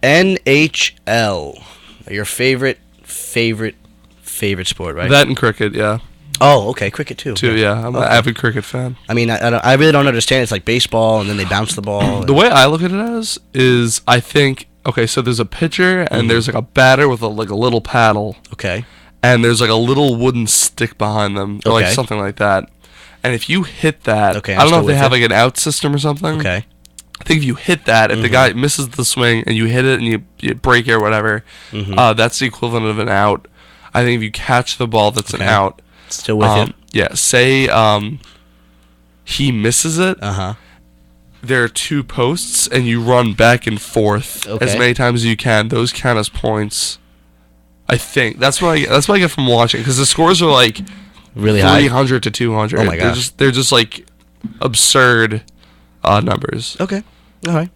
NHL. Your favorite sport, right? That and cricket, yeah. Oh, okay, cricket too. Yeah. I'm an avid cricket fan. I mean, I really don't understand. It's like baseball, and then they bounce the ball. The way I look at it is I think, okay, so there's a pitcher, and there's like a batter with a little paddle. Okay. And there's like a little wooden stick behind them, or like Okay. something like that. And if you hit that, Okay, I don't know I'm if they still have with like an out system or something. Okay. I think if you hit that, if the guy misses the swing and you hit it and you break it or whatever, that's the equivalent of an out. I think if you catch the ball, that's an out. Still with him. Yeah. Say he misses it. There are 2 posts, and you run back and forth as many times as you can. Those count as points. I think that's what I get from watching, because the scores are like Really high. 300 to 200. Oh my gosh. They're just like absurd numbers. Okay. All right.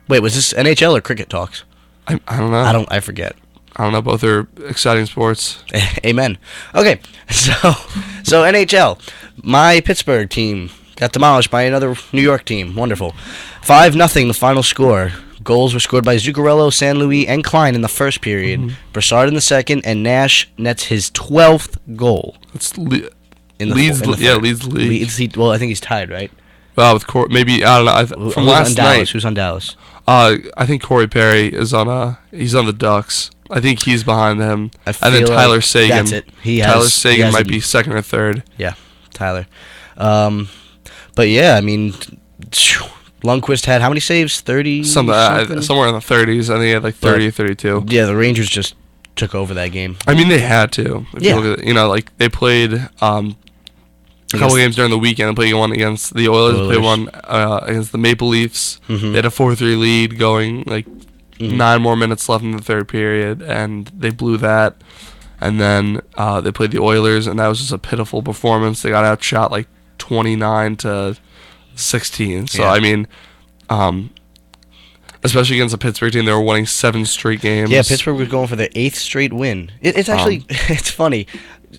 Wait, was this NHL or cricket talks? I don't know. I forget. I don't know. Both are exciting sports. Amen. Okay. So NHL, my Pittsburgh team got demolished by another New York team. Wonderful. 5-0 the final score. Goals were scored by Zuccarello, San Luis, and Klein in the first period. Broussard in the second, and Nash nets his 12th goal. It's leads the league. Well, I think he's tied, right? With maybe, I don't know. From last night, who's on Dallas? I think Corey Perry is he's on the Ducks. I think he's behind him. And then Tyler Sagan. That's it. Tyler Sagan might be second or third. Yeah, Tyler. But yeah, I mean, Lundqvist had how many saves? 30? Somewhere in the 30s. I think he had like 30 or 32. Yeah, the Rangers just took over that game. I mean, they had to. If you look at it, like they played a couple games during the weekend. They played one against the Oilers. They played one against the Maple Leafs. They had a 4-3 lead going like 9 more minutes left in the third period, and they blew that. And then they played the Oilers, and that was just a pitiful performance. They got outshot like 29-16. So I mean, especially against the Pittsburgh team, they were winning 7 straight games. Yeah, Pittsburgh was going for their 8th straight win. It's actually it's funny.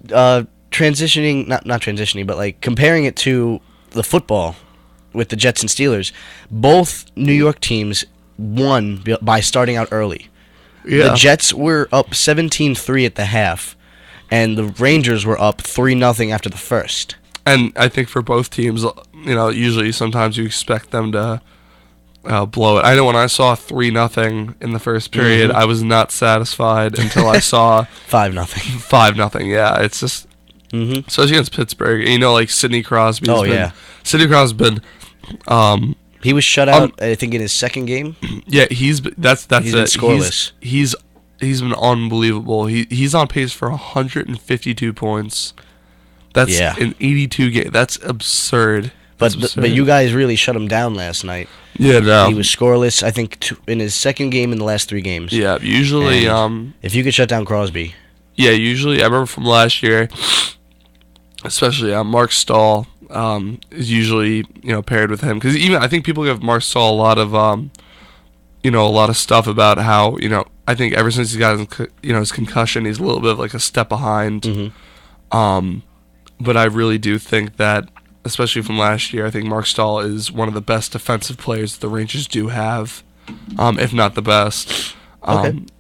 Transitioning, not transitioning, but like comparing it to the football with the Jets and Steelers, both New York teams won by starting out early. Yeah. The Jets were up 17-3 at the half, and the Rangers were up 3-0 after the first. And I think for both teams, usually sometimes you expect them to blow it. I know when I saw 3-0 in the first period, I was not satisfied until I saw 5-0. 5-0. Yeah, it's just especially against Pittsburgh. Like Sidney Crosby. Sidney Crosby's been. He was shut out, I think, in his second game. Yeah, he's been scoreless. He's been unbelievable. He's on pace for 152 points. That's in 82 games. That's absurd. But you guys really shut him down last night. Yeah, no. He was scoreless, I think, in his second game in the last 3 games. Yeah, usually. If you could shut down Crosby. Yeah, usually. I remember from last year, especially Mark Stahl is usually paired with him, because even I think people give Mark Stahl a lot of stuff about how I think ever since he got his concussion, he's a little bit of like a step behind. But I really do think that, especially from last year, I think Mark Stahl is one of the best defensive players the Rangers do have, if not the best.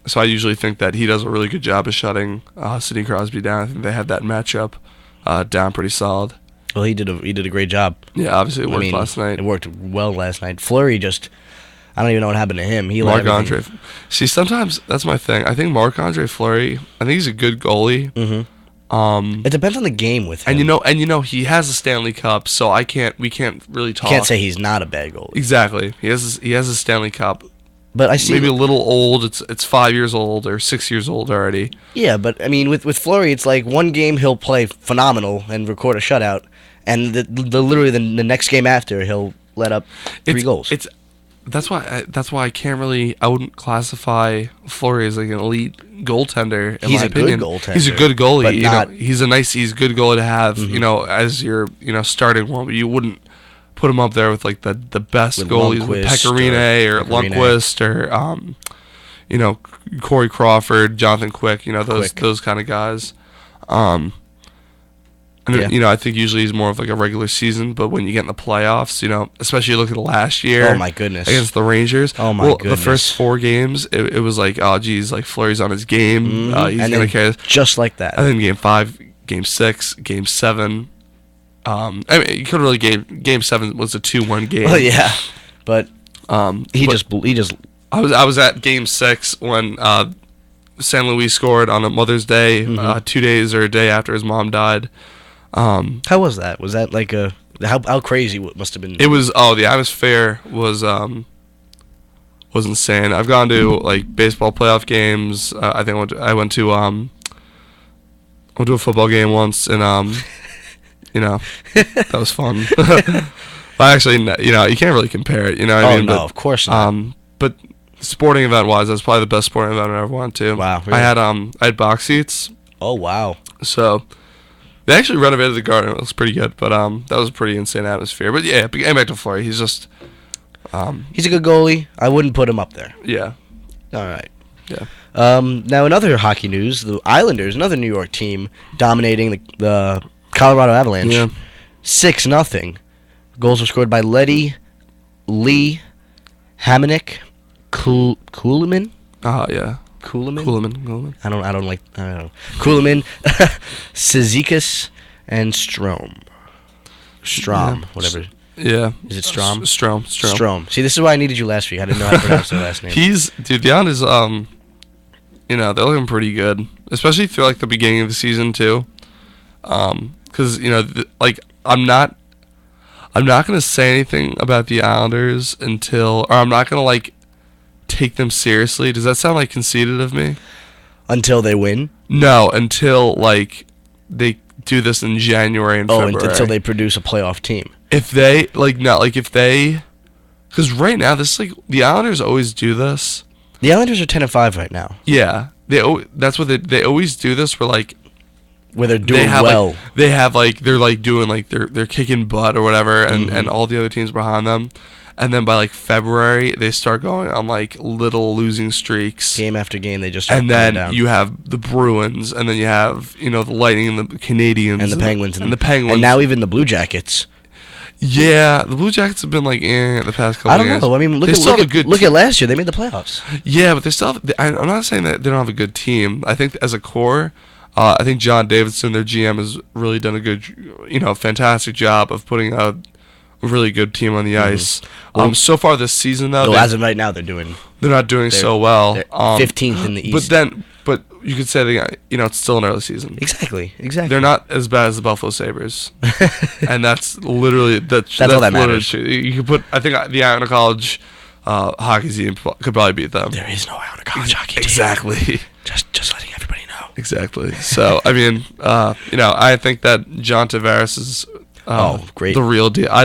So I usually think that he does a really good job of shutting Sidney Crosby down. I think they had that matchup down pretty solid. Well, he did a great job. Yeah, obviously it worked last night. It worked well last night. Fleury I don't even know what happened to him. Marc-Andre. See, sometimes that's my thing. I think Marc-Andre Fleury, I think he's a good goalie. It depends on the game with him. And he has a Stanley Cup, so we can't really talk. Can't say he's not a bad goalie. Exactly. He has a Stanley Cup. But I see maybe a little old. It's 5 years old or 6 years old already. Yeah, but I mean, with Fleury, it's like one game he'll play phenomenal and record a shutout, and literally the next game after he'll let up 3 goals. That's why I wouldn't classify Fleury as like an elite goaltender. He's a good goaltender. He's a good goalie. But he's a good goalie to have. As your starting one, but you wouldn't put him up there with like the best goalies, with Pecorine or Lundqvist or Corey Crawford, Jonathan Quick. Those kind of guys. And Yeah. I think usually he's more of like a regular season, but when you get in the playoffs, especially look at the last year. Oh my goodness. Against the Rangers. Oh my goodness. The first 4 games, it was like, oh geez, like Fleury's on his game. He's and gonna carry this. just like that. And then Game 5, Game 6, Game 7. I mean, you couldn't really Game 7 was a 2-1 game. Oh yeah, but he but just. I was at Game 6 when San Luis scored on a Mother's Day, 2 days or a day after his mom died. How was that? Was that like how crazy it must have been? It was the atmosphere was insane. I've gone to like baseball playoff games. I think I went to a football game once, and that was fun. Actually, you can't really compare it. You know what I mean? No, But, of course not. But sporting event wise, that's probably the best sporting event I ever went to. Wow, really? I had box seats. Oh wow. So they actually renovated the garden. It looks pretty good, but that was a pretty insane atmosphere. But yeah, getting back to Fleury, he's just He's a good goalie. I wouldn't put him up there. yeah. All right. Yeah. Now, in other hockey news, the Islanders, another New York team, dominating the Colorado Avalanche, Yeah. 6-0. Goals were scored by Leddy, Lee, Hamonic, Kuhlman. Yeah. Kuhlman. Kuhlman. I don't know. Kuhlman, Cizikas, and Strom, Yeah. whatever. Yeah. Is it Strom? Strom. See, this is why I needed you last week. I didn't know how to pronounce their last name. The Islanders, they're looking pretty good, especially through like the beginning of the season too. Because I'm not gonna say anything about the Islanders or I'm not gonna like take them seriously. Does that sound like conceited of me? Until they win. No, until like they do this in January and February. Until they produce a playoff team. Because right now this is like the Islanders always do this. The Islanders are 10-5 right now. Yeah, that's what they always do this where like where they're doing well. They're kicking butt or whatever, and all the other teams behind them. And then by like February, they start going on like little losing streaks. Game after game, they just start and then down. you have the Bruins, and then you have the Lightning and the Canadians and the Penguins and the Penguins, and now even the Blue Jackets. Yeah, the Blue Jackets have been like the past couple. I don't years. know. I mean, look at last year. They made the playoffs. Yeah, but they still have. I'm not saying that they don't have a good team. I think as a core, I think John Davidson, their GM, has really done a good, fantastic job of putting a really good team on the ice. So far this season, though, as of right now, they're not doing so well. They're 15th in the East. But you could say it's still an early season. Exactly. They're not as bad as the Buffalo Sabres, and that's literally that's all that matters. True. You could put. I think the Iona College hockey team could probably beat them. There is no Iona College hockey team. Exactly. Just letting everybody know. Exactly. So I mean, I think that John Tavares is great. The real deal. I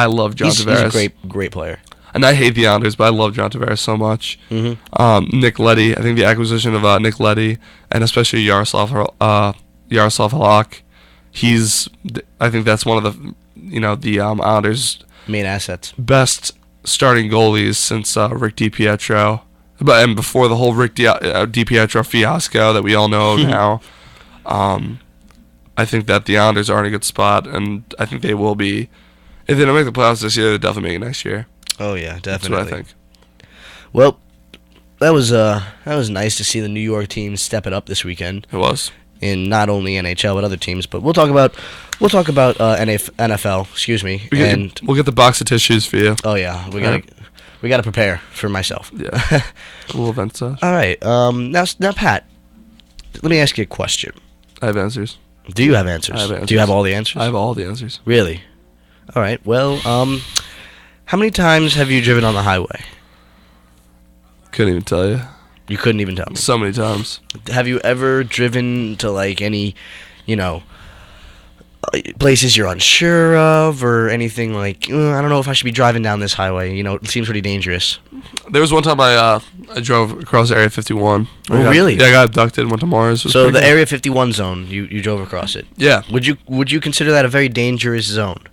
love John Tavares. He's a great player. And I hate the Islanders, but I love John Tavares so much. Mm-hmm. Nick Leddy, I think the acquisition of Nick Leddy, and especially Yaroslav Halak, I think that's one of the Islanders' main assets, best starting goalies since Rick DiPietro, and before the whole Rick DiPietro fiasco that we all know now. I think that the Islanders are in a good spot, and I think they will be. If they don't make the playoffs this year, they'll definitely make it next year. Oh yeah, definitely. That's what I think. Well, that was nice to see the New York team step it up this weekend. It was. In not only NHL but other teams. But we'll talk about NFL. Excuse me. We'll get the box of tissues for you. Oh yeah, we gotta prepare for myself. Yeah. Little event stuff. All right. Now Pat, let me ask you a question. I have answers. Do you have answers? I have answers. Do you have all the answers? I have all the answers. Really? All right. Well, how many times have you driven on the highway? Couldn't even tell you. You couldn't even tell me. So many times. Have you ever driven to like any, places you're unsure of or anything like, I don't know if I should be driving down this highway. It seems pretty dangerous. There was one time I drove across Area 51. Oh, really? Yeah, I got abducted and went to Mars. So the Area 51 zone, you drove across it. Yeah. Would you consider that a very dangerous zone?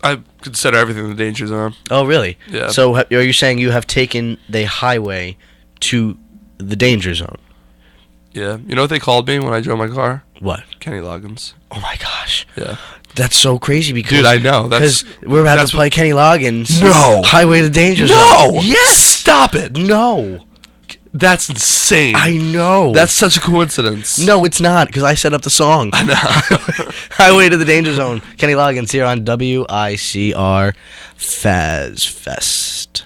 I consider everything the danger zone. Oh, really? Yeah. So are you saying you have taken the highway to the danger zone? Yeah. You know what they called me when I drove my car? What? Kenny Loggins. Oh my gosh. Yeah. That's so crazy because... Dude, I know. Because we're about to play Kenny Loggins. No. Highway to Danger Zone. No. Yes. Stop it. No. That's insane. I know. That's such a coincidence. No, it's not, because I set up the song. I know. Highway to the Danger Zone. Kenny Loggins here on WICR Faz Fest.